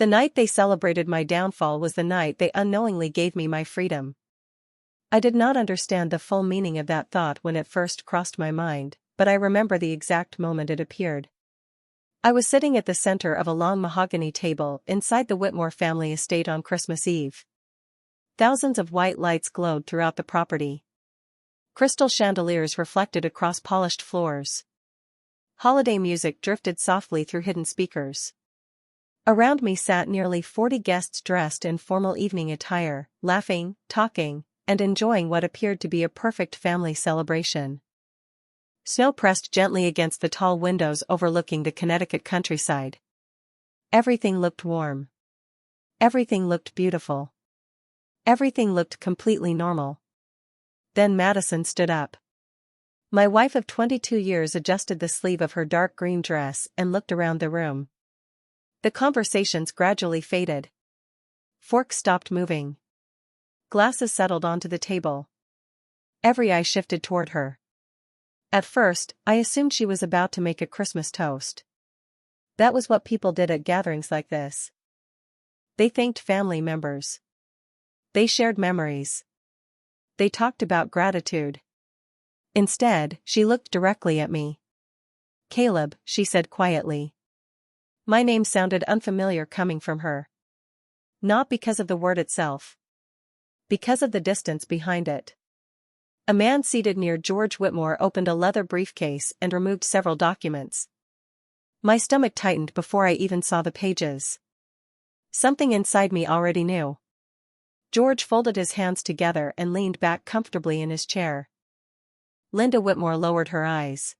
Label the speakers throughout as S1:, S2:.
S1: The night they celebrated my downfall was the night they unknowingly gave me my freedom. I did not understand the full meaning of that thought when it first crossed my mind, but I remember the exact moment it appeared. I was sitting at the center of a long mahogany table inside the Whitmore family estate on Christmas Eve. Thousands of white lights glowed throughout the property. Crystal chandeliers reflected across polished floors. Holiday music drifted softly through hidden speakers. Around me sat nearly 40 guests dressed in formal evening attire, laughing, talking, and enjoying what appeared to be a perfect family celebration. Snow pressed gently against the tall windows overlooking the Connecticut countryside. Everything looked warm. Everything looked beautiful. Everything looked completely normal. Then Madison stood up. My wife of 22 years adjusted the sleeve of her dark green dress and looked around the room. The conversations gradually faded. Forks stopped moving. Glasses settled onto the table. Every eye shifted toward her. At first, I assumed she was about to make a Christmas toast. That was what people did at gatherings like this. They thanked family members. They shared memories. They talked about gratitude. Instead, she looked directly at me. "Caleb," she said quietly. My name sounded unfamiliar coming from her. Not because of the word itself. Because of the distance behind it. A man seated near George Whitmore opened a leather briefcase and removed several documents. My stomach tightened before I even saw the pages. Something inside me already knew. George folded his hands together and leaned back comfortably in his chair. Linda Whitmore lowered her eyes.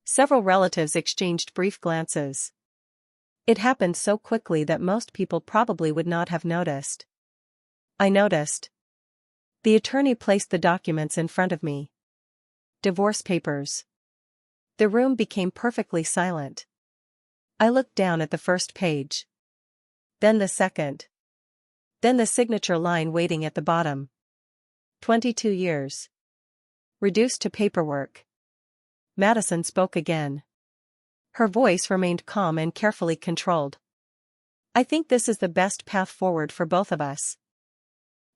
S1: Several relatives exchanged brief glances. It happened so quickly that most people probably would not have noticed. I noticed. The attorney placed the documents in front of me. Divorce papers. The room became perfectly silent. I looked down at the first page. Then the second. Then the signature line waiting at the bottom. 22 years. Reduced to paperwork. Madison spoke again. Her voice remained calm and carefully controlled. "I think this is the best path forward for both of us."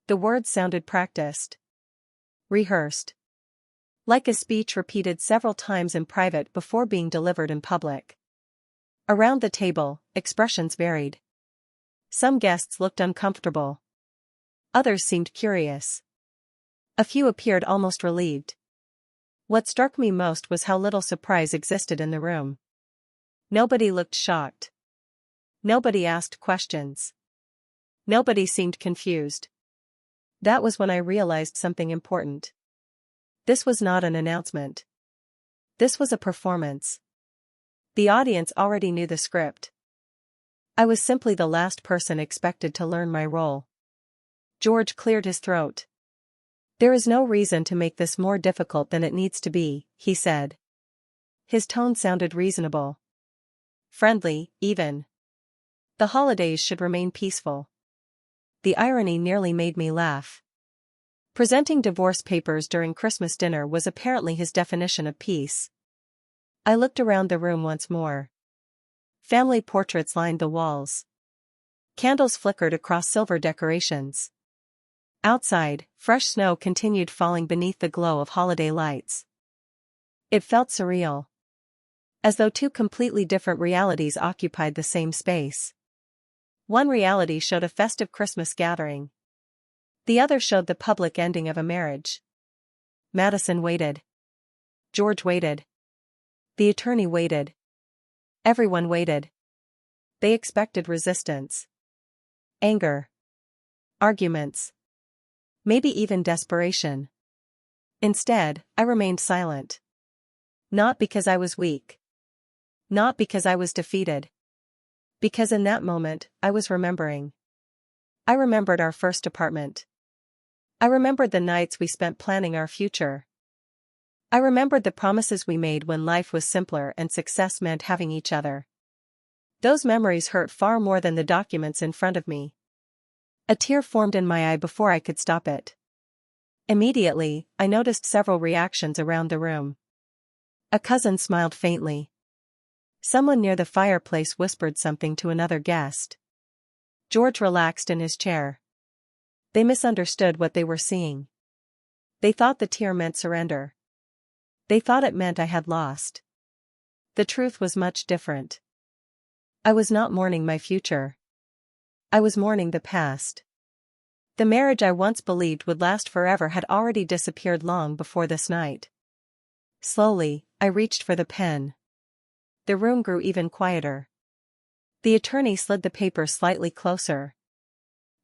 S1: The words sounded practiced. Rehearsed. Like a speech repeated several times in private before being delivered in public. Around the table, expressions varied. Some guests looked uncomfortable. Others seemed curious. A few appeared almost relieved. What struck me most was how little surprise existed in the room. Nobody looked shocked. Nobody asked questions. Nobody seemed confused. That was when I realized something important. This was not an announcement. This was a performance. The audience already knew the script. I was simply the last person expected to learn my role. George cleared his throat. "There is no reason to make this more difficult than it needs to be," he said. His tone sounded reasonable. Friendly, even. The holidays should remain peaceful. The irony nearly made me laugh. Presenting divorce papers during Christmas dinner was apparently his definition of peace. I looked around the room once more. Family portraits lined the walls. Candles flickered across silver decorations. Outside, fresh snow continued falling beneath the glow of holiday lights. It felt surreal. As though two completely different realities occupied the same space. One reality showed a festive Christmas gathering. The other showed the public ending of a marriage. Madison waited. George waited. The attorney waited. Everyone waited. They expected resistance. Anger. Arguments. Maybe even desperation. Instead, I remained silent. Not because I was weak. Not because I was defeated. Because in that moment, I was remembering. I remembered our first apartment. I remembered the nights we spent planning our future. I remembered the promises we made when life was simpler and success meant having each other. Those memories hurt far more than the documents in front of me. A tear formed in my eye before I could stop it. Immediately, I noticed several reactions around the room. A cousin smiled faintly. Someone near the fireplace whispered something to another guest. George relaxed in his chair. They misunderstood what they were seeing. They thought the tear meant surrender. They thought it meant I had lost. The truth was much different. I was not mourning my future. I was mourning the past. The marriage I once believed would last forever had already disappeared long before this night. Slowly, I reached for the pen. The room grew even quieter. The attorney slid the paper slightly closer.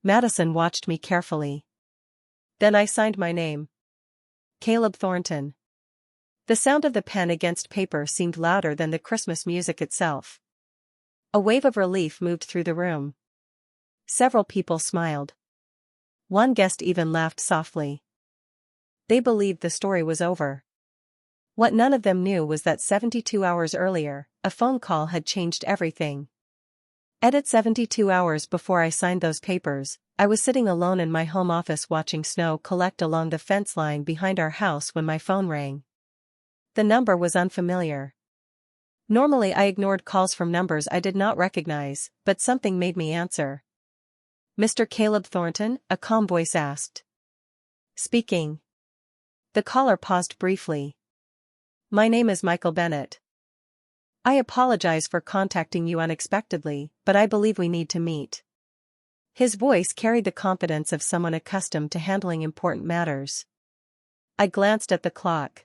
S1: Madison watched me carefully. Then I signed my name. Caleb Thornton. The sound of the pen against paper seemed louder than the Christmas music itself. A wave of relief moved through the room. Several people smiled. One guest even laughed softly. They believed the story was over. What none of them knew was that 72 hours earlier, a phone call had changed everything. Edit 72 hours before I signed those papers, I was sitting alone in my home office watching snow collect along the fence line behind our house when my phone rang. The number was unfamiliar. Normally I ignored calls from numbers I did not recognize, but something made me answer. Mr. Caleb Thornton, a calm voice asked. Speaking. The caller paused briefly. My name is Michael Bennett. I apologize for contacting you unexpectedly, but I believe we need to meet. His voice carried the confidence of someone accustomed to handling important matters. I glanced at the clock.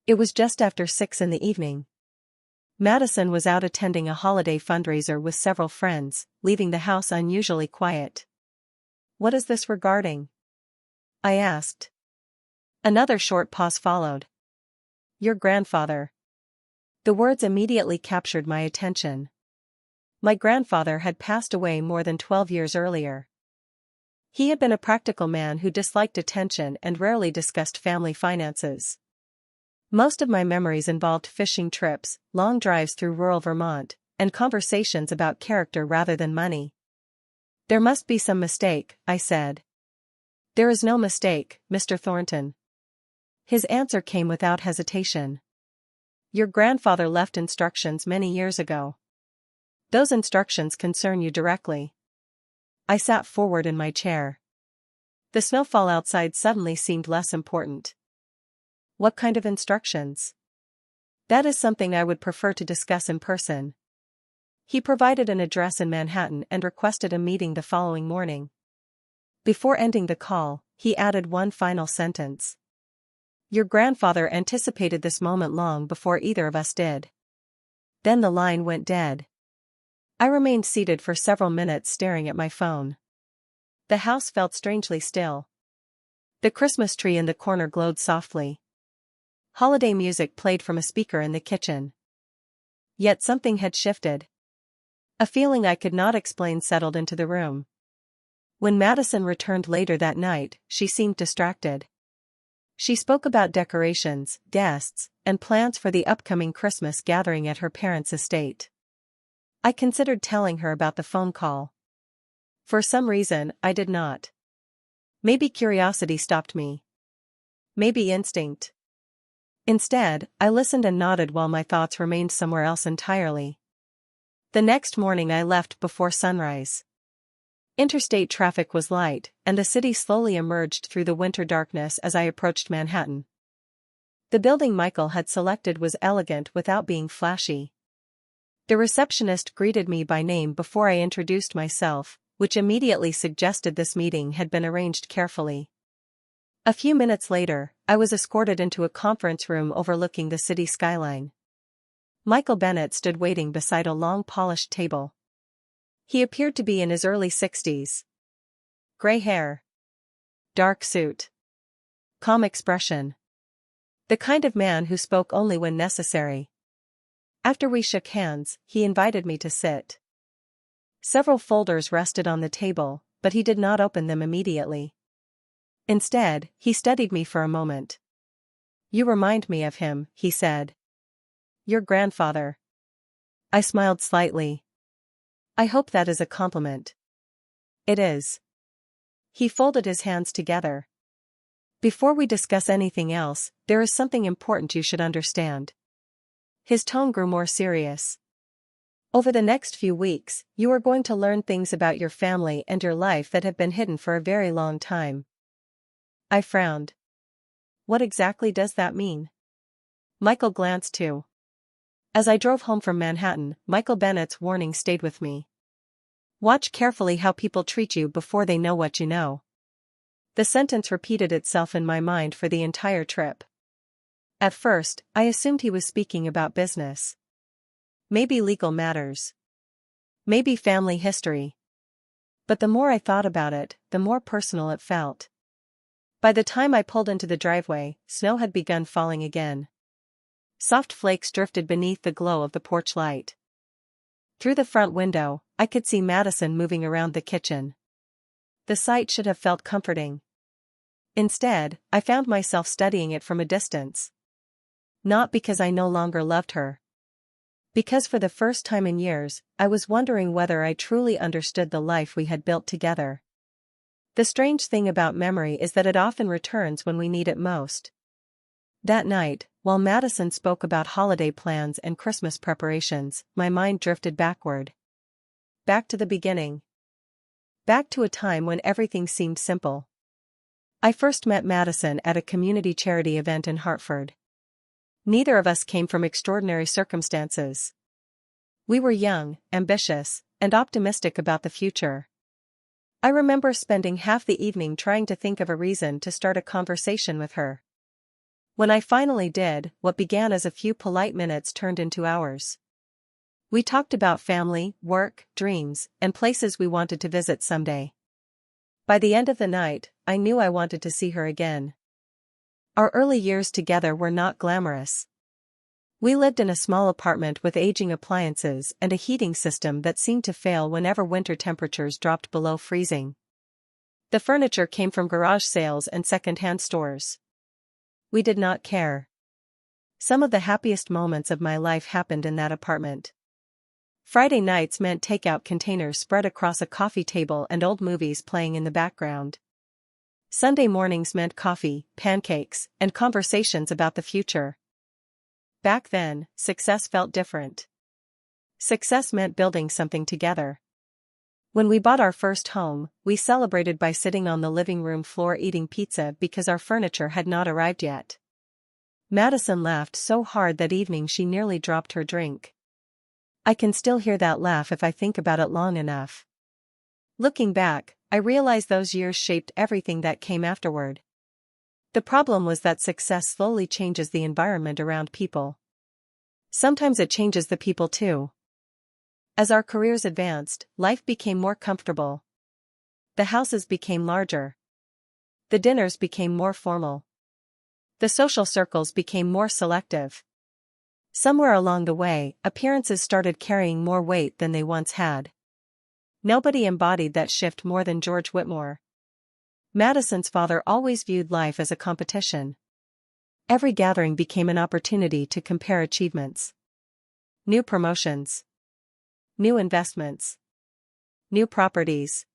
S1: It was just after 6 in the evening. Madison was out attending a holiday fundraiser with several friends, leaving the house unusually quiet. What is this regarding? I asked. Another short pause followed. Your grandfather. The words immediately captured my attention. My grandfather had passed away more than 12 years earlier. He had been a practical man who disliked attention and rarely discussed family finances. Most of my memories involved fishing trips, long drives through rural Vermont, and conversations about character rather than money. There must be some mistake, I said. There is no mistake, Mr. Thornton. His answer came without hesitation. Your grandfather left instructions many years ago. Those instructions concern you directly. I sat forward in my chair. The snowfall outside suddenly seemed less important. What kind of instructions? That is something I would prefer to discuss in person. He provided an address in Manhattan and requested a meeting the following morning. Before ending the call, he added one final sentence. Your grandfather anticipated this moment long before either of us did. Then the line went dead. I remained seated for several minutes staring at my phone. The house felt strangely still. The Christmas tree in the corner glowed softly. Holiday music played from a speaker in the kitchen. Yet something had shifted. A feeling I could not explain settled into the room. When Madison returned later that night, she seemed distracted. She spoke about decorations, guests, and plans for the upcoming Christmas gathering at her parents' estate. I considered telling her about the phone call. For some reason, I did not. Maybe curiosity stopped me. Maybe instinct. Instead, I listened and nodded while my thoughts remained somewhere else entirely. The next morning I left before sunrise. Interstate traffic was light, and the city slowly emerged through the winter darkness as I approached Manhattan. The building Michael had selected was elegant without being flashy. The receptionist greeted me by name before I introduced myself, which immediately suggested this meeting had been arranged carefully. A few minutes later, I was escorted into a conference room overlooking the city skyline. Michael Bennett stood waiting beside a long polished table. He appeared to be in his early 60s. Gray hair. Dark suit. Calm expression. The kind of man who spoke only when necessary. After we shook hands, he invited me to sit. Several folders rested on the table, but he did not open them immediately. Instead, he studied me for a moment. You remind me of him, he said. Your grandfather. I smiled slightly. I hope that is a compliment. It is. He folded his hands together. Before we discuss anything else, there is something important you should understand. His tone grew more serious. Over the next few weeks, you are going to learn things about your family and your life that have been hidden for a very long time. I frowned. What exactly does that mean? Michael glanced too. As I drove home from Manhattan, Michael Bennett's warning stayed with me. Watch carefully how people treat you before they know what you know. The sentence repeated itself in my mind for the entire trip. At first, I assumed he was speaking about business. Maybe legal matters. Maybe family history. But the more I thought about it, the more personal it felt. By the time I pulled into the driveway, snow had begun falling again. Soft flakes drifted beneath the glow of the porch light. Through the front window, I could see Madison moving around the kitchen. The sight should have felt comforting. Instead, I found myself studying it from a distance. Not because I no longer loved her. Because for the first time in years, I was wondering whether I truly understood the life we had built together. The strange thing about memory is that it often returns when we need it most. That night, while Madison spoke about holiday plans and Christmas preparations, my mind drifted backward. Back to the beginning. Back to a time when everything seemed simple. I first met Madison at a community charity event in Hartford. Neither of us came from extraordinary circumstances. We were young, ambitious, and optimistic about the future. I remember spending half the evening trying to think of a reason to start a conversation with her. When I finally did, what began as a few polite minutes turned into hours. We talked about family, work, dreams, and places we wanted to visit someday. By the end of the night, I knew I wanted to see her again. Our early years together were not glamorous. We lived in a small apartment with aging appliances and a heating system that seemed to fail whenever winter temperatures dropped below freezing. The furniture came from garage sales and second-hand stores. We did not care. Some of the happiest moments of my life happened in that apartment. Friday nights meant takeout containers spread across a coffee table and old movies playing in the background. Sunday mornings meant coffee, pancakes, and conversations about the future. Back then, success felt different. Success meant building something together. When we bought our first home, we celebrated by sitting on the living room floor eating pizza because our furniture had not arrived yet. Madison laughed so hard that evening she nearly dropped her drink. I can still hear that laugh if I think about it long enough. Looking back, I realize those years shaped everything that came afterward. The problem was that success slowly changes the environment around people. Sometimes it changes the people too. As our careers advanced, life became more comfortable. The houses became larger. The dinners became more formal. The social circles became more selective. Somewhere along the way, appearances started carrying more weight than they once had. Nobody embodied that shift more than George Whitmore. Madison's father always viewed life as a competition. Every gathering became an opportunity to compare achievements. New promotions. New investments. New properties.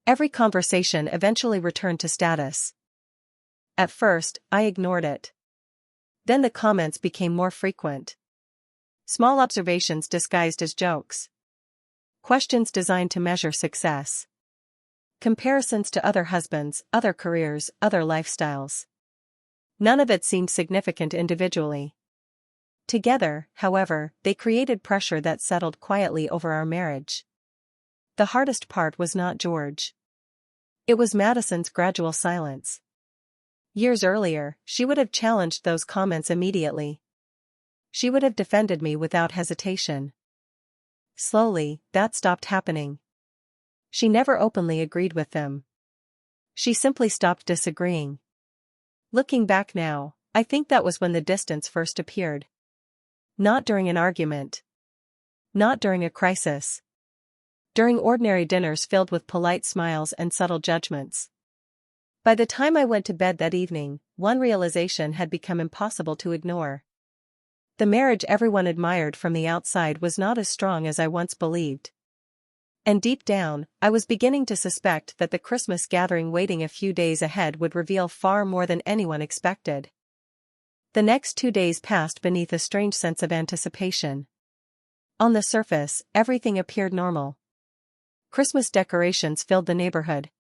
S1: Every conversation eventually returned to status. At first, I ignored it. Then the comments became more frequent. Small observations disguised as jokes. Questions designed to measure success. Comparisons to other husbands, other careers, other lifestyles. None of it seemed significant individually. Together, however, they created pressure that settled quietly over our marriage. The hardest part was not George. It was Madison's gradual silence. Years earlier, she would have challenged those comments immediately. She would have defended me without hesitation. Slowly, that stopped happening. She never openly agreed with them. She simply stopped disagreeing. Looking back now, I think that was when the distance first appeared. Not during an argument. Not during a crisis. During ordinary dinners filled with polite smiles and subtle judgments. By the time I went to bed that evening, one realization had become impossible to ignore. The marriage everyone admired from the outside was not as strong as I once believed. And deep down, I was beginning to suspect that the Christmas gathering waiting a few days ahead would reveal far more than anyone expected. The next 2 days passed beneath a strange sense of anticipation. On the surface, everything appeared normal. Christmas decorations filled the neighborhood.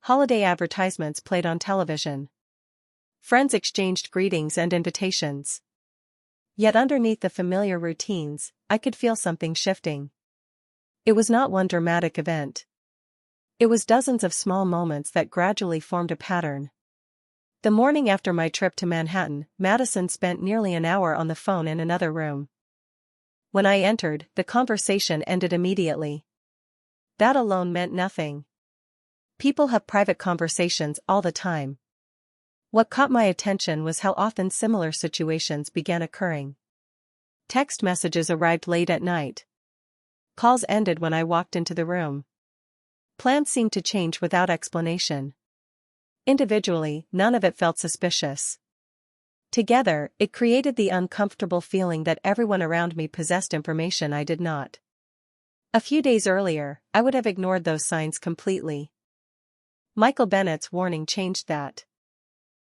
S1: Holiday advertisements played on television. Friends exchanged greetings and invitations. Yet underneath the familiar routines, I could feel something shifting. It was not one dramatic event. It was dozens of small moments that gradually formed a pattern. The morning after my trip to Manhattan, Madison spent nearly an hour on the phone in another room. When I entered, the conversation ended immediately. That alone meant nothing. People have private conversations all the time. What caught my attention was how often similar situations began occurring. Text messages arrived late at night. Calls ended when I walked into the room. Plans seemed to change without explanation. Individually, none of it felt suspicious. Together, it created the uncomfortable feeling that everyone around me possessed information I did not. A few days earlier, I would have ignored those signs completely. Michael Bennett's warning changed that.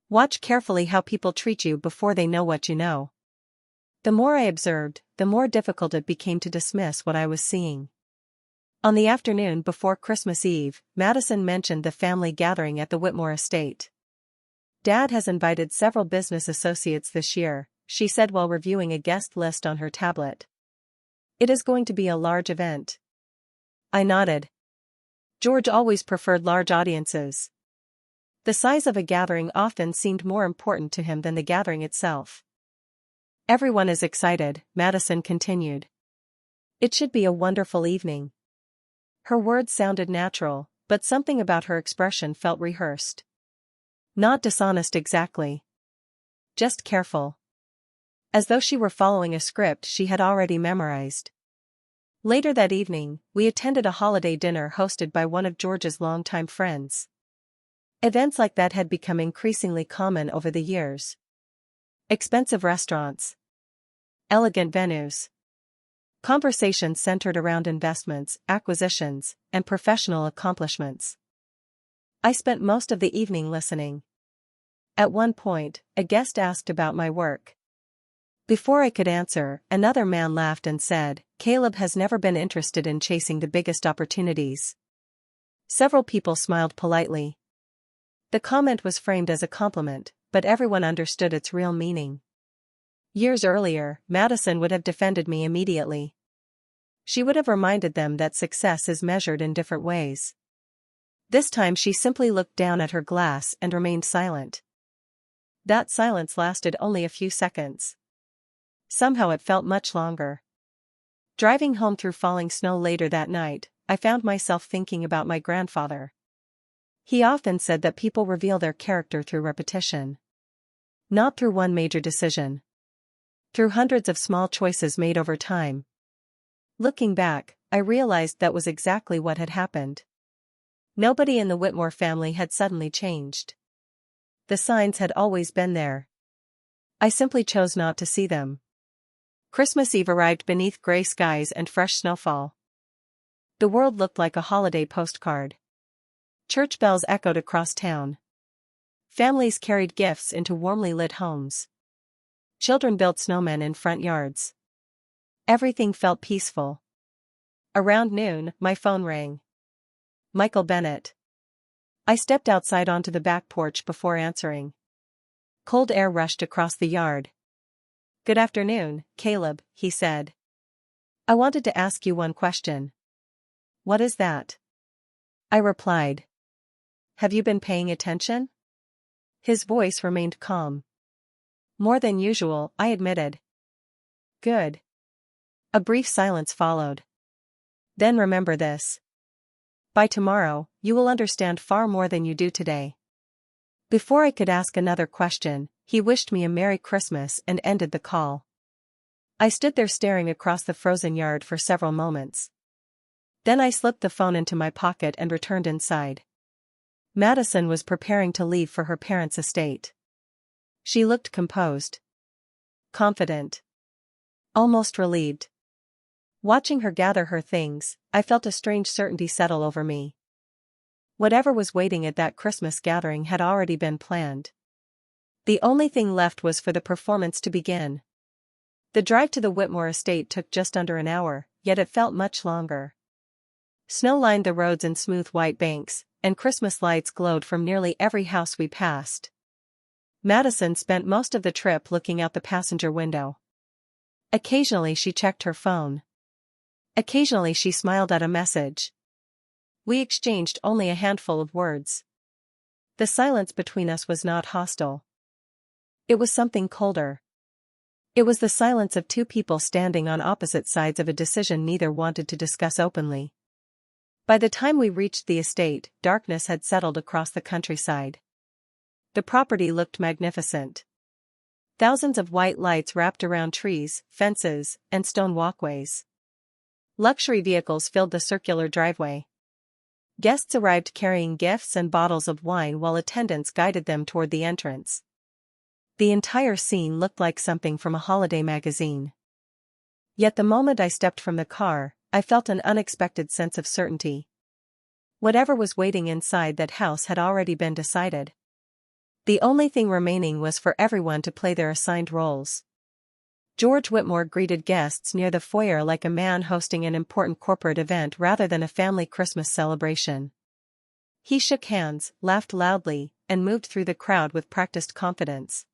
S1: Watch carefully how people treat you before they know what you know. The more I observed, the more difficult it became to dismiss what I was seeing. On the afternoon before Christmas Eve, Madison mentioned the family gathering at the Whitmore estate. Dad has invited several business associates this year, she said while reviewing a guest list on her tablet. It is going to be a large event. I nodded. George always preferred large audiences. The size of a gathering often seemed more important to him than the gathering itself. Everyone is excited, Madison continued. It should be a wonderful evening. Her words sounded natural, but something about her expression felt rehearsed. Not dishonest exactly. Just careful. As though she were following a script she had already memorized. Later that evening, we attended a holiday dinner hosted by one of George's longtime friends. Events like that had become increasingly common over the years. Expensive restaurants. Elegant venues. Conversations centered around investments, acquisitions, and professional accomplishments. I spent most of the evening listening. At one point, a guest asked about my work. Before I could answer, another man laughed and said, "Caleb has never been interested in chasing the biggest opportunities." Several people smiled politely. The comment was framed as a compliment, but everyone understood its real meaning. Years earlier, Madison would have defended me immediately. She would have reminded them that success is measured in different ways. This time she simply looked down at her glass and remained silent. That silence lasted only a few seconds. Somehow it felt much longer. Driving home through falling snow later that night, I found myself thinking about my grandfather. He often said that people reveal their character through repetition. Not through one major decision. Through hundreds of small choices made over time. Looking back, I realized that was exactly what had happened. Nobody in the Whitmore family had suddenly changed. The signs had always been there. I simply chose not to see them. Christmas Eve arrived beneath gray skies and fresh snowfall. The world looked like a holiday postcard. Church bells echoed across town. Families carried gifts into warmly lit homes. Children built snowmen in front yards. Everything felt peaceful. Around noon, my phone rang. Michael Bennett. I stepped outside onto the back porch before answering. Cold air rushed across the yard. "Good afternoon, Caleb," he said. "I wanted to ask you one question." "What is that?" I replied. "Have you been paying attention?" His voice remained calm. "More than usual," I admitted. "Good." A brief silence followed. "Then remember this. By tomorrow, you will understand far more than you do today." Before I could ask another question, he wished me a Merry Christmas and ended the call. I stood there staring across the frozen yard for several moments. Then I slipped the phone into my pocket and returned inside. Madison was preparing to leave for her parents' estate. She looked composed. Confident. Almost relieved. Watching her gather her things, I felt a strange certainty settle over me. Whatever was waiting at that Christmas gathering had already been planned. The only thing left was for the performance to begin. The drive to the Whitmore estate took just under an hour, yet it felt much longer. Snow lined the roads in smooth white banks, and Christmas lights glowed from nearly every house we passed. Madison spent most of the trip looking out the passenger window. Occasionally she checked her phone. Occasionally she smiled at a message. We exchanged only a handful of words. The silence between us was not hostile. It was something colder. It was the silence of two people standing on opposite sides of a decision neither wanted to discuss openly. By the time we reached the estate, darkness had settled across the countryside. The property looked magnificent. Thousands of white lights wrapped around trees, fences, and stone walkways. Luxury vehicles filled the circular driveway. Guests arrived carrying gifts and bottles of wine while attendants guided them toward the entrance. The entire scene looked like something from a holiday magazine. Yet the moment I stepped from the car, I felt an unexpected sense of certainty. Whatever was waiting inside that house had already been decided. The only thing remaining was for everyone to play their assigned roles. George Whitmore greeted guests near the foyer like a man hosting an important corporate event rather than a family Christmas celebration. He shook hands, laughed loudly, and moved through the crowd with practiced confidence.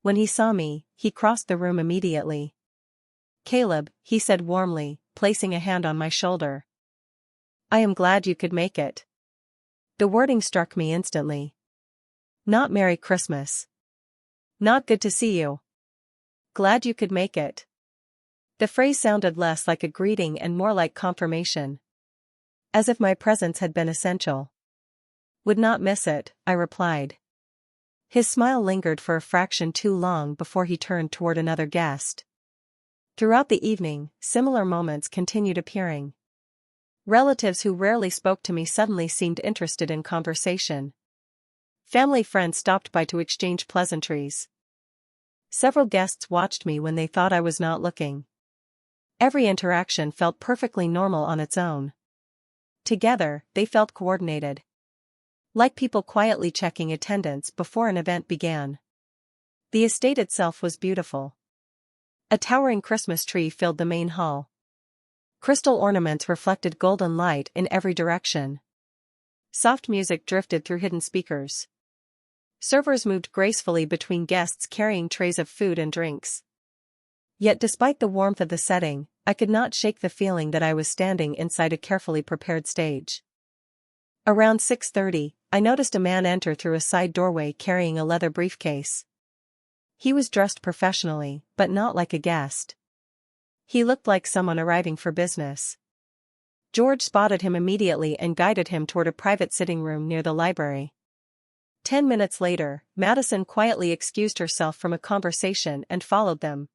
S1: When he saw me, he crossed the room immediately. "Caleb," he said warmly, placing a hand on my shoulder. "I am glad you could make it." The wording struck me instantly. Not Merry Christmas. Not good to see you. Glad you could make it. The phrase sounded less like a greeting and more like confirmation. As if my presence had been essential. "Would not miss it," I replied. His smile lingered for a fraction too long before he turned toward another guest. Throughout the evening, similar moments continued appearing. Relatives who rarely spoke to me suddenly seemed interested in conversation. Family friends stopped by to exchange pleasantries. Several guests watched me when they thought I was not looking. Every interaction felt perfectly normal on its own. Together, they felt coordinated. Like people quietly checking attendance before an event began. The estate itself was beautiful. A towering Christmas tree filled the main hall. Crystal ornaments reflected golden light in every direction. Soft music drifted through hidden speakers. Servers moved gracefully between guests carrying trays of food and drinks. Yet despite the warmth of the setting, I could not shake the feeling that I was standing inside a carefully prepared stage. Around 6:30, I noticed a man enter through a side doorway carrying a leather briefcase. He was dressed professionally, but not like a guest. He looked like someone arriving for business. George spotted him immediately and guided him toward a private sitting room near the library. 10 minutes later, Madison quietly excused herself from a conversation and followed them.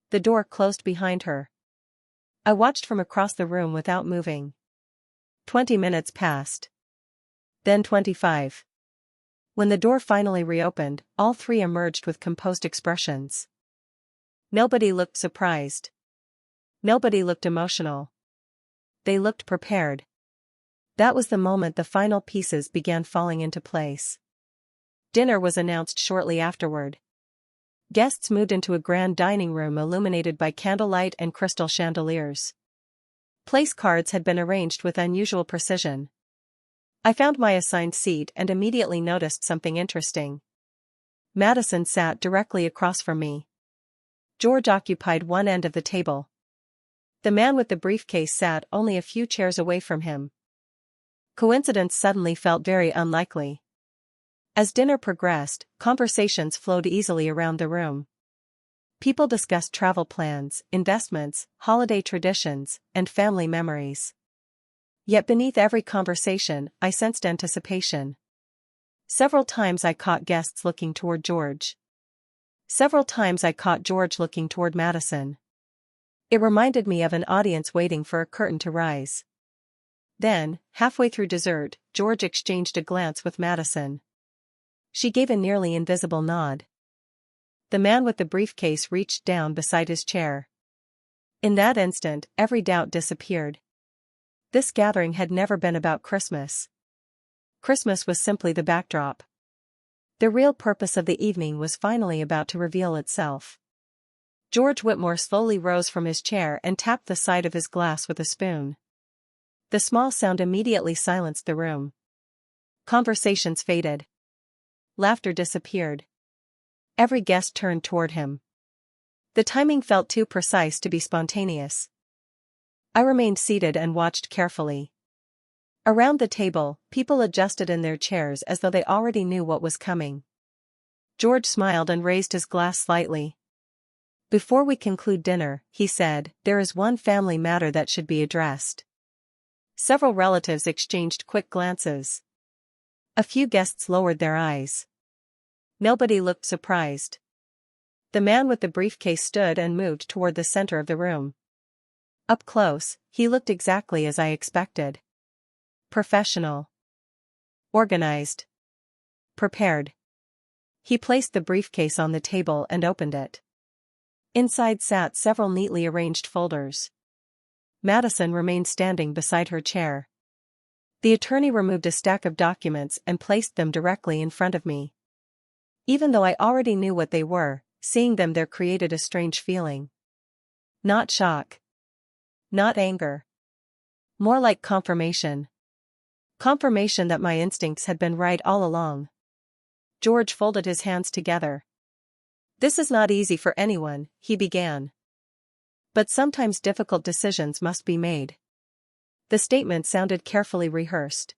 S1: The door closed behind her. I watched from across the room without moving. 20 minutes passed. Then 25. When the door finally reopened, all three emerged with composed expressions. Nobody looked surprised. Nobody looked emotional. They looked prepared. That was the moment the final pieces began falling into place. Dinner was announced shortly afterward. Guests moved into a grand dining room illuminated by candlelight and crystal chandeliers. Place cards had been arranged with unusual precision. I found my assigned seat and immediately noticed something interesting. Madison sat directly across from me. George occupied one end of the table. The man with the briefcase sat only a few chairs away from him. Coincidence suddenly felt very unlikely. As dinner progressed, conversations flowed easily around the room. People discussed travel plans, investments, holiday traditions, and family memories. Yet beneath every conversation, I sensed anticipation. Several times I caught guests looking toward George. Several times I caught George looking toward Madison. It reminded me of an audience waiting for a curtain to rise. Then, halfway through dessert, George exchanged a glance with Madison. She gave a nearly invisible nod. The man with the briefcase reached down beside his chair. In that instant, every doubt disappeared. This gathering had never been about Christmas. Christmas was simply the backdrop. The real purpose of the evening was finally about to reveal itself. George Whitmore slowly rose from his chair and tapped the side of his glass with a spoon. The small sound immediately silenced the room. Conversations faded. Laughter disappeared. Every guest turned toward him. The timing felt too precise to be spontaneous. I remained seated and watched carefully. Around the table, people adjusted in their chairs as though they already knew what was coming. George smiled and raised his glass slightly. "Before we conclude dinner," he said, "there is one family matter that should be addressed." Several relatives exchanged quick glances. A few guests lowered their eyes. Nobody looked surprised. The man with the briefcase stood and moved toward the center of the room. Up close, he looked exactly as I expected. Professional. Organized. Prepared. He placed the briefcase on the table and opened it. Inside sat several neatly arranged folders. Madison remained standing beside her chair. The attorney removed a stack of documents and placed them directly in front of me. Even though I already knew what they were, seeing them there created a strange feeling. Not shock. Not anger. More like confirmation. Confirmation that my instincts had been right all along. George folded his hands together. "This is not easy for anyone," he began. "But sometimes difficult decisions must be made." The statement sounded carefully rehearsed.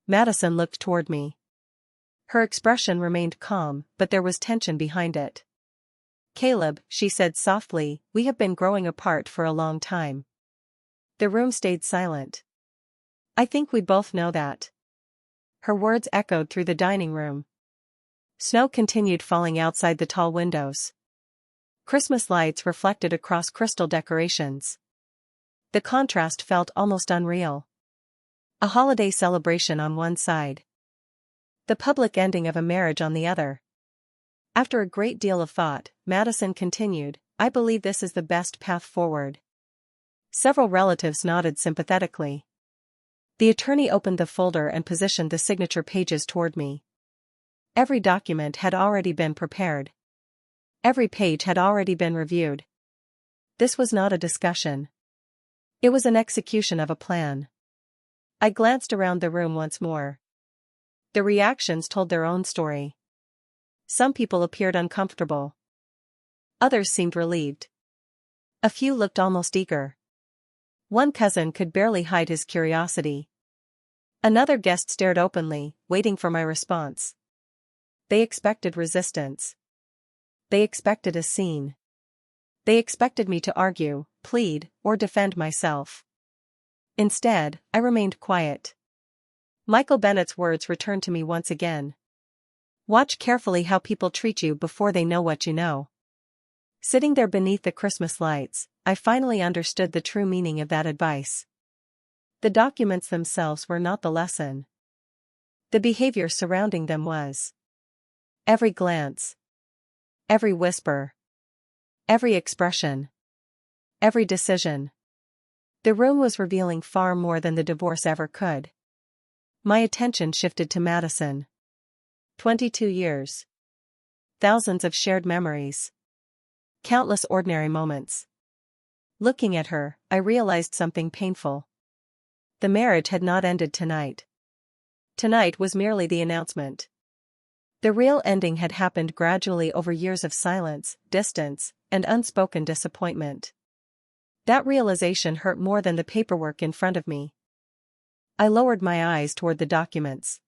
S1: Madison looked toward me. Her expression remained calm, but there was tension behind it. "Caleb," she said softly, "we have been growing apart for a long time." The room stayed silent. "I think we both know that." Her words echoed through the dining room. Snow continued falling outside the tall windows. Christmas lights reflected across crystal decorations. The contrast felt almost unreal. A holiday celebration on one side. The public ending of a marriage on the other. After a great deal of thought, Madison continued, "I believe this is the best path forward." Several relatives nodded sympathetically. The attorney opened the folder and positioned the signature pages toward me. Every document had already been prepared. Every page had already been reviewed. This was not a discussion. It was an execution of a plan. I glanced around the room once more. The reactions told their own story. Some people appeared uncomfortable. Others seemed relieved. A few looked almost eager. One cousin could barely hide his curiosity. Another guest stared openly, waiting for my response. They expected resistance. They expected a scene. They expected me to argue, plead, or defend myself. Instead, I remained quiet. Michael Bennett's words returned to me once again. "Watch carefully how people treat you before they know what you know." Sitting there beneath the Christmas lights, I finally understood the true meaning of that advice. The documents themselves were not the lesson. The behavior surrounding them was. Every glance. Every whisper. Every expression. Every decision. The room was revealing far more than the divorce ever could. My attention shifted to Madison. 22 years. Thousands of shared memories. Countless ordinary moments. Looking at her, I realized something painful. The marriage had not ended tonight. Tonight was merely the announcement. The real ending had happened gradually over years of silence, distance, and unspoken disappointment. That realization hurt more than the paperwork in front of me. I lowered my eyes toward the documents.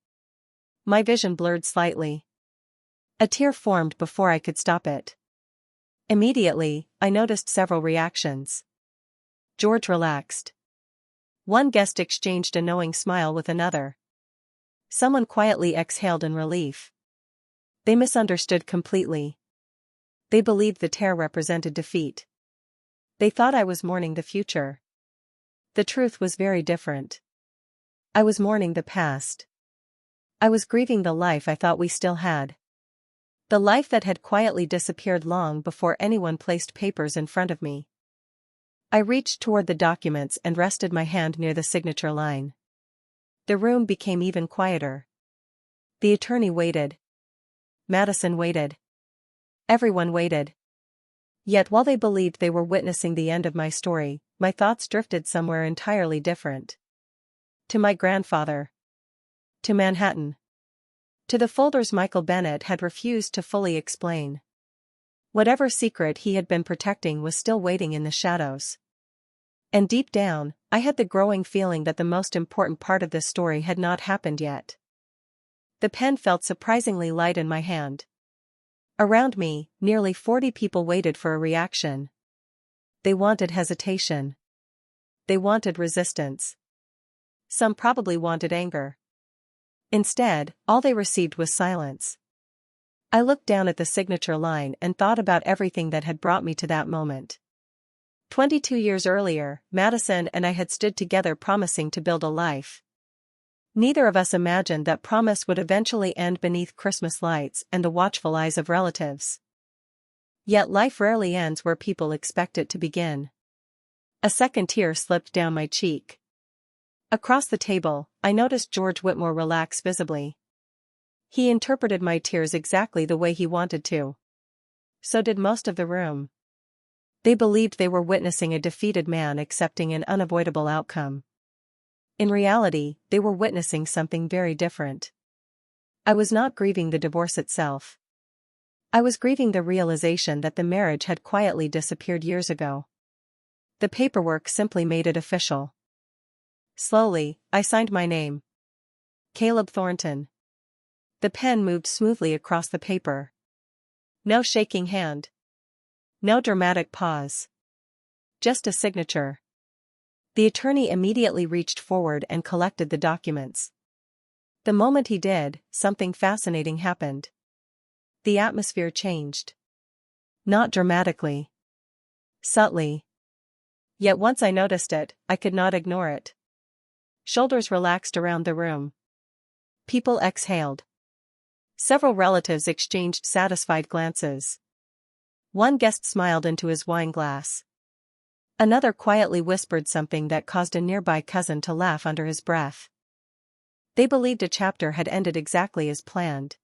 S1: My vision blurred slightly. A tear formed before I could stop it. Immediately, I noticed several reactions. George relaxed. One guest exchanged a knowing smile with another. Someone quietly exhaled in relief. They misunderstood completely. They believed the tear represented defeat. They thought I was mourning the future. The truth was very different. I was mourning the past. I was grieving the life I thought we still had. The life that had quietly disappeared long before anyone placed papers in front of me. I reached toward the documents and rested my hand near the signature line. The room became even quieter. The attorney waited. Madison waited. Everyone waited. Yet while they believed they were witnessing the end of my story, my thoughts drifted somewhere entirely different. To my grandfather. To Manhattan. To the folders Michael Bennett had refused to fully explain. Whatever secret he had been protecting was still waiting in the shadows. And deep down, I had the growing feeling that the most important part of this story had not happened yet. The pen felt surprisingly light in my hand. Around me, nearly 40 people waited for a reaction. They wanted hesitation. They wanted resistance. Some probably wanted anger. Instead, all they received was silence. I looked down at the signature line and thought about everything that had brought me to that moment. 22 years earlier, Madison and I had stood together promising to build a life. Neither of us imagined that promise would eventually end beneath Christmas lights and the watchful eyes of relatives. Yet life rarely ends where people expect it to begin. A second tear slipped down my cheek. Across the table, I noticed George Whitmore relax visibly. He interpreted my tears exactly the way he wanted to. So did most of the room. They believed they were witnessing a defeated man accepting an unavoidable outcome. In reality, they were witnessing something very different. I was not grieving the divorce itself. I was grieving the realization that the marriage had quietly disappeared years ago. The paperwork simply made it official. Slowly, I signed my name. Caleb Thornton. The pen moved smoothly across the paper. No shaking hand. No dramatic pause. Just a signature. The attorney immediately reached forward and collected the documents. The moment he did, something fascinating happened. The atmosphere changed. Not dramatically. Subtly. Yet once I noticed it, I could not ignore it. Shoulders relaxed around the room. People exhaled. Several relatives exchanged satisfied glances. One guest smiled into his wine glass. Another quietly whispered something that caused a nearby cousin to laugh under his breath. They believed a chapter had ended exactly as planned.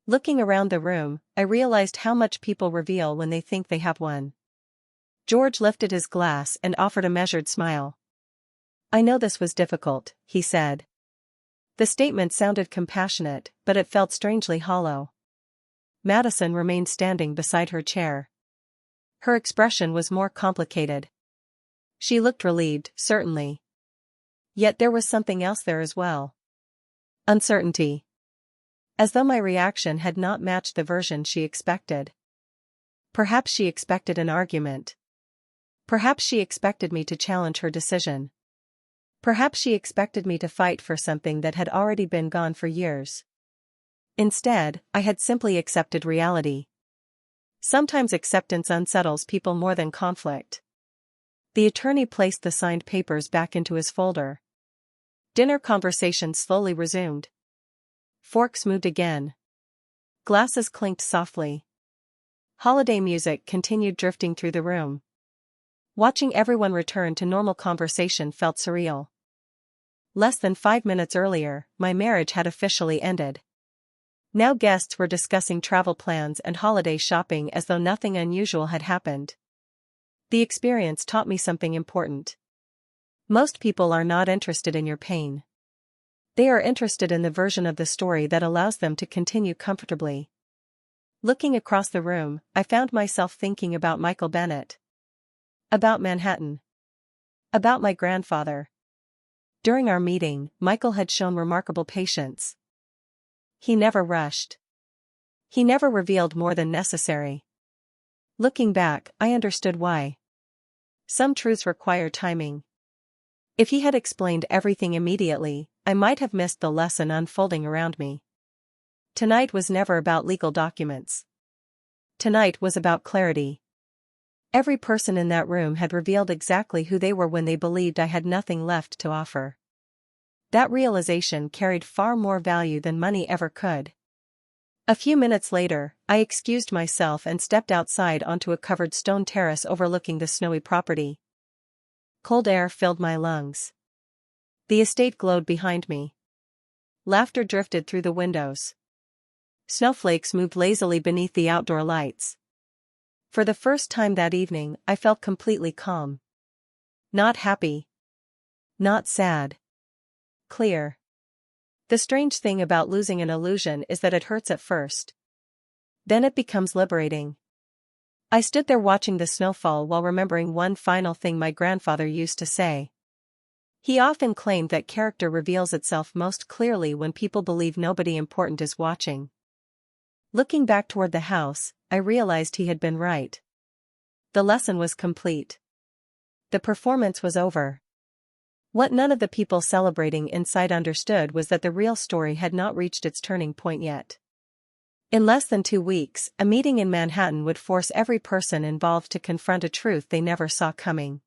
S1: Looking around the room, I realized how much people reveal when they think they have won. George lifted his glass and offered a measured smile. "I know this was difficult," he said. The statement sounded compassionate, but it felt strangely hollow. Madison remained standing beside her chair. Her expression was more complicated. She looked relieved, certainly. Yet there was something else there as well. Uncertainty. As though my reaction had not matched the version she expected. Perhaps she expected an argument. Perhaps she expected me to challenge her decision. Perhaps she expected me to fight for something that had already been gone for years. Instead, I had simply accepted reality. Sometimes acceptance unsettles people more than conflict. The attorney placed the signed papers back into his folder. Dinner conversation slowly resumed. Forks moved again. Glasses clinked softly. Holiday music continued drifting through the room. Watching everyone return to normal conversation felt surreal. Less than 5 minutes earlier, my marriage had officially ended. Now guests were discussing travel plans and holiday shopping as though nothing unusual had happened. The experience taught me something important. Most people are not interested in your pain. They are interested in the version of the story that allows them to continue comfortably. Looking across the room, I found myself thinking about Michael Bennett. About Manhattan. About my grandfather. During our meeting, Michael had shown remarkable patience. He never rushed. He never revealed more than necessary. Looking back, I understood why. Some truths require timing. If he had explained everything immediately, I might have missed the lesson unfolding around me. Tonight was never about legal documents. Tonight was about clarity. Every person in that room had revealed exactly who they were when they believed I had nothing left to offer. That realization carried far more value than money ever could. A few minutes later, I excused myself and stepped outside onto a covered stone terrace overlooking the snowy property. Cold air filled my lungs. The estate glowed behind me. Laughter drifted through the windows. Snowflakes moved lazily beneath the outdoor lights. For the first time that evening, I felt completely calm. Not happy. Not sad. Clear. The strange thing about losing an illusion is that it hurts at first. Then it becomes liberating. I stood there watching the snowfall while remembering one final thing my grandfather used to say. He often claimed that character reveals itself most clearly when people believe nobody important is watching. Looking back toward the house, I realized he had been right. The lesson was complete. The performance was over. What none of the people celebrating inside understood was that the real story had not reached its turning point yet. In less than 2 weeks, a meeting in Manhattan would force every person involved to confront a truth they never saw coming.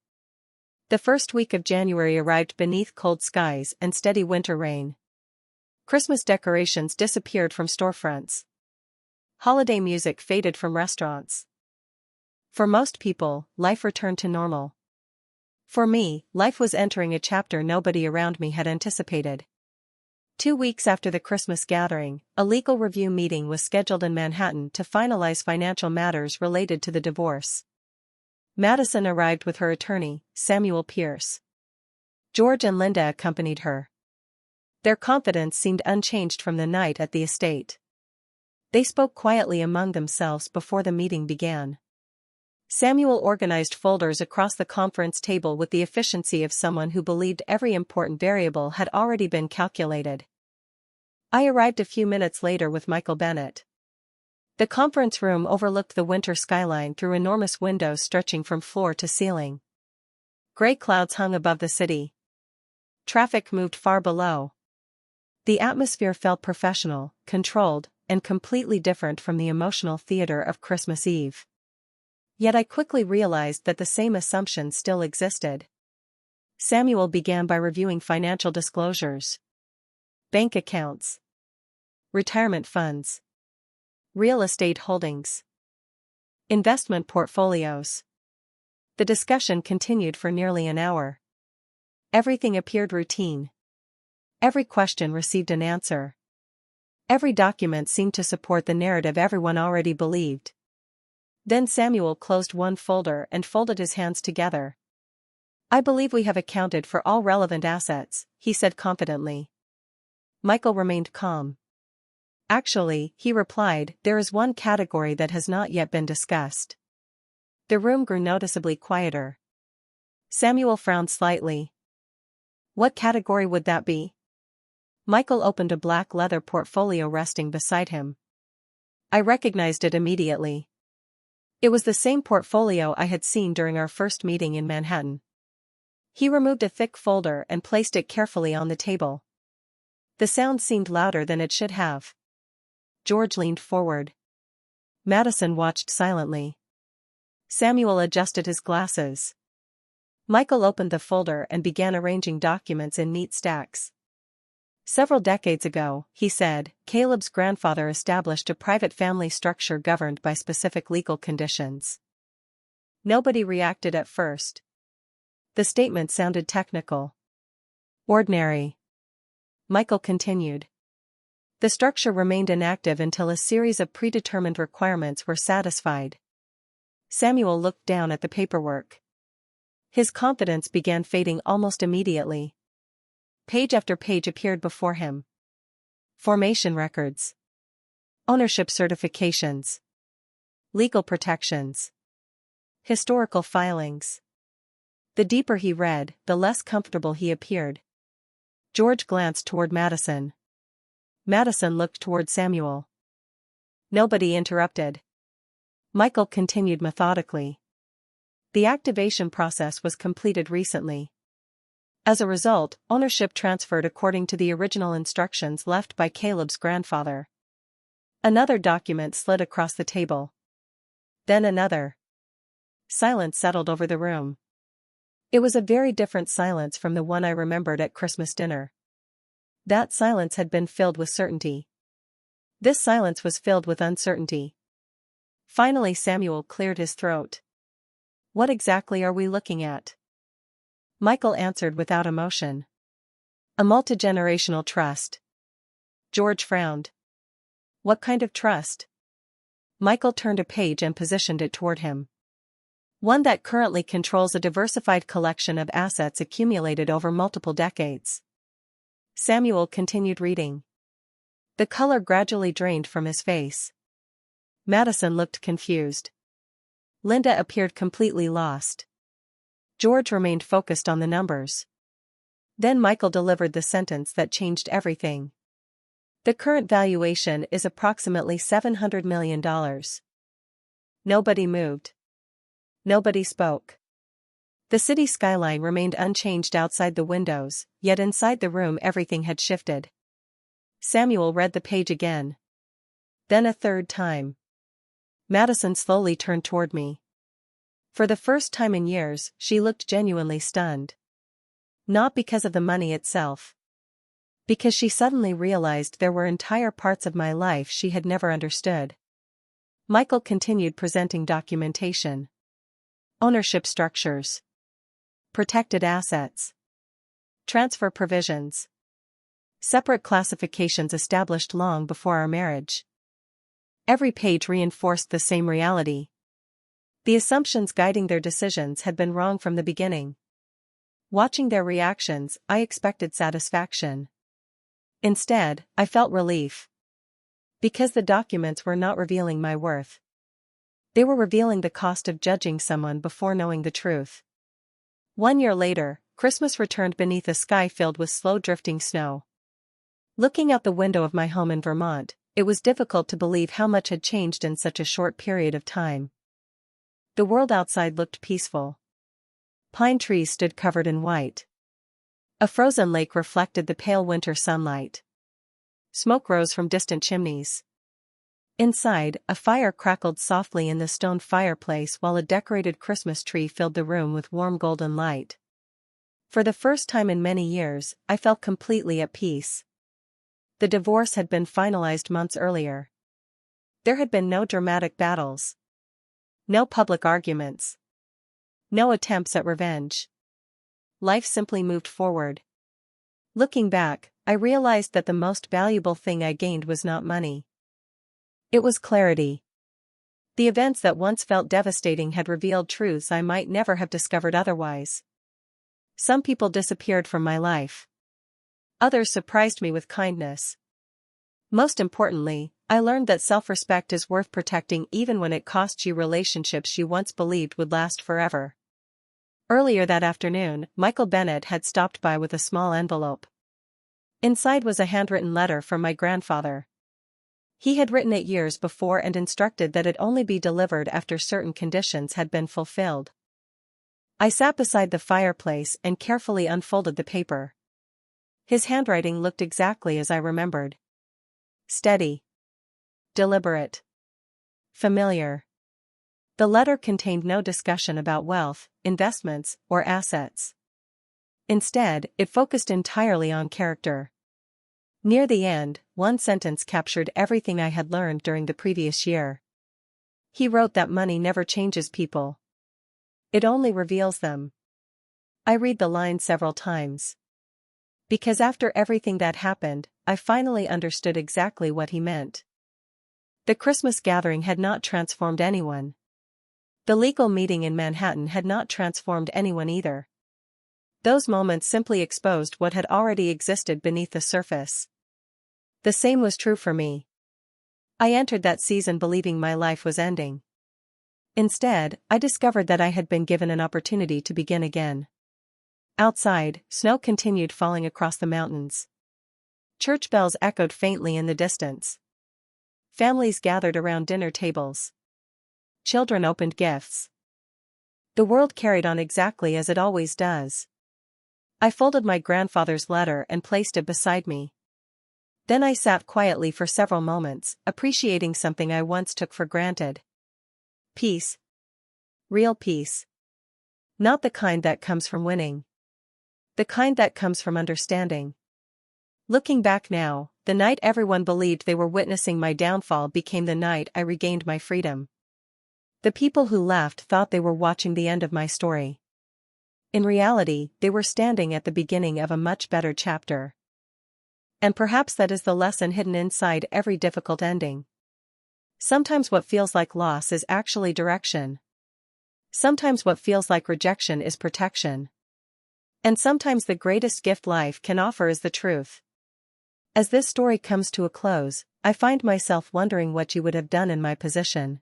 S1: The first week of January arrived beneath cold skies and steady winter rain. Christmas decorations disappeared from storefronts. Holiday music faded from restaurants. For most people, life returned to normal. For me, life was entering a chapter nobody around me had anticipated. 2 weeks after the Christmas gathering, a legal review meeting was scheduled in Manhattan to finalize financial matters related to the divorce. Madison arrived with her attorney, Samuel Pierce. George and Linda accompanied her. Their confidence seemed unchanged from the night at the estate. They spoke quietly among themselves before the meeting began. Samuel organized folders across the conference table with the efficiency of someone who believed every important variable had already been calculated. I arrived a few minutes later with Michael Bennett. The conference room overlooked the winter skyline through enormous windows stretching from floor to ceiling. Gray clouds hung above the city. Traffic moved far below. The atmosphere felt professional, controlled, and completely different from the emotional theater of Christmas Eve. Yet I quickly realized that the same assumptions still existed. Samuel began by reviewing financial disclosures. Bank accounts. Retirement funds. Real estate holdings. Investment portfolios. The discussion continued for nearly an hour. Everything appeared routine. Every question received an answer. Every document seemed to support the narrative everyone already believed. Then Samuel closed one folder and folded his hands together. "I believe we have accounted for all relevant assets," he said confidently. Michael remained calm. "Actually," he replied, "there is one category that has not yet been discussed." The room grew noticeably quieter. Samuel frowned slightly. "What category would that be?" Michael opened a black leather portfolio resting beside him. I recognized it immediately. It was the same portfolio I had seen during our first meeting in Manhattan. He removed a thick folder and placed it carefully on the table. The sound seemed louder than it should have. George leaned forward. Madison watched silently. Samuel adjusted his glasses. Michael opened the folder and began arranging documents in neat stacks. "Several decades ago," he said, "Caleb's grandfather established a private family structure governed by specific legal conditions." Nobody reacted at first. The statement sounded technical. "Ordinary." Michael continued. "The structure remained inactive until a series of predetermined requirements were satisfied." Samuel looked down at the paperwork. His confidence began fading almost immediately. Page after page appeared before him. Formation records. Ownership certifications. Legal protections. Historical filings. The deeper he read, the less comfortable he appeared. George glanced toward Madison. Madison looked toward Samuel. Nobody interrupted. Michael continued methodically. "The activation process was completed recently. As a result, ownership transferred according to the original instructions left by Caleb's grandfather." Another document slid across the table. Then another. Silence settled over the room. It was a very different silence from the one I remembered at Christmas dinner. That silence had been filled with certainty. This silence was filled with uncertainty. Finally Samuel cleared his throat. "What exactly are we looking at?" Michael answered without emotion. "A multigenerational trust." George frowned. "What kind of trust?" Michael turned a page and positioned it toward him. One that currently controls a diversified collection of assets accumulated over multiple decades. Samuel continued reading. The color gradually drained from his face. Madison looked confused. Linda appeared completely lost. George remained focused on the numbers. Then Michael delivered the sentence that changed everything. The current valuation is approximately $700 million. Nobody moved. Nobody spoke. The city skyline remained unchanged outside the windows, yet inside the room everything had shifted. Samuel read the page again. Then a third time. Madison slowly turned toward me. For the first time in years, she looked genuinely stunned. Not because of the money itself. Because she suddenly realized there were entire parts of my life she had never understood. Michael continued presenting documentation. Ownership structures. Protected assets. Transfer provisions. Separate classifications established long before our marriage. Every page reinforced the same reality. The assumptions guiding their decisions had been wrong from the beginning. Watching their reactions, I expected satisfaction. Instead, I felt relief. Because the documents were not revealing my worth. They were revealing the cost of judging someone before knowing the truth. 1 year later, Christmas returned beneath a sky filled with slow drifting snow. Looking out the window of my home in Vermont, it was difficult to believe how much had changed in such a short period of time. The world outside looked peaceful. Pine trees stood covered in white. A frozen lake reflected the pale winter sunlight. Smoke rose from distant chimneys. Inside, a fire crackled softly in the stone fireplace while a decorated Christmas tree filled the room with warm golden light. For the first time in many years, I felt completely at peace. The divorce had been finalized months earlier. There had been no dramatic battles. No public arguments. No attempts at revenge. Life simply moved forward. Looking back, I realized that the most valuable thing I gained was not money. It was clarity. The events that once felt devastating had revealed truths I might never have discovered otherwise. Some people disappeared from my life. Others surprised me with kindness. Most importantly, I learned that self-respect is worth protecting even when it costs you relationships you once believed would last forever. Earlier that afternoon, Michael Bennett had stopped by with a small envelope. Inside was a handwritten letter from my grandfather. He had written it years before and instructed that it only be delivered after certain conditions had been fulfilled. I sat beside the fireplace and carefully unfolded the paper. His handwriting looked exactly as I remembered. Steady. Deliberate. Familiar. The letter contained no discussion about wealth, investments, or assets. Instead, it focused entirely on character. Near the end, one sentence captured everything I had learned during the previous year. He wrote that money never changes people. It only reveals them. I read the line several times. Because after everything that happened, I finally understood exactly what he meant. The Christmas gathering had not transformed anyone. The legal meeting in Manhattan had not transformed anyone either. Those moments simply exposed what had already existed beneath the surface. The same was true for me. I entered that season believing my life was ending. Instead, I discovered that I had been given an opportunity to begin again. Outside, snow continued falling across the mountains. Church bells echoed faintly in the distance. Families gathered around dinner tables. Children opened gifts. The world carried on exactly as it always does. I folded my grandfather's letter and placed it beside me. Then I sat quietly for several moments, appreciating something I once took for granted. Peace. Real peace. Not the kind that comes from winning. The kind that comes from understanding. Looking back now, the night everyone believed they were witnessing my downfall became the night I regained my freedom. The people who laughed thought they were watching the end of my story. In reality, they were standing at the beginning of a much better chapter. And perhaps that is the lesson hidden inside every difficult ending. Sometimes what feels like loss is actually direction. Sometimes what feels like rejection is protection. And sometimes the greatest gift life can offer is the truth. As this story comes to a close, I find myself wondering what you would have done in my position.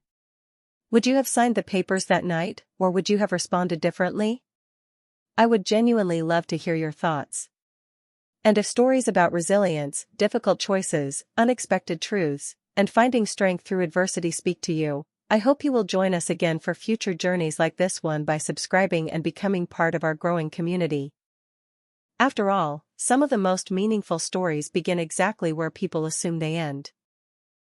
S1: Would you have signed the papers that night, or would you have responded differently? I would genuinely love to hear your thoughts. And if stories about resilience, difficult choices, unexpected truths, and finding strength through adversity speak to you, I hope you will join us again for future journeys like this one by subscribing and becoming part of our growing community. After all, some of the most meaningful stories begin exactly where people assume they end.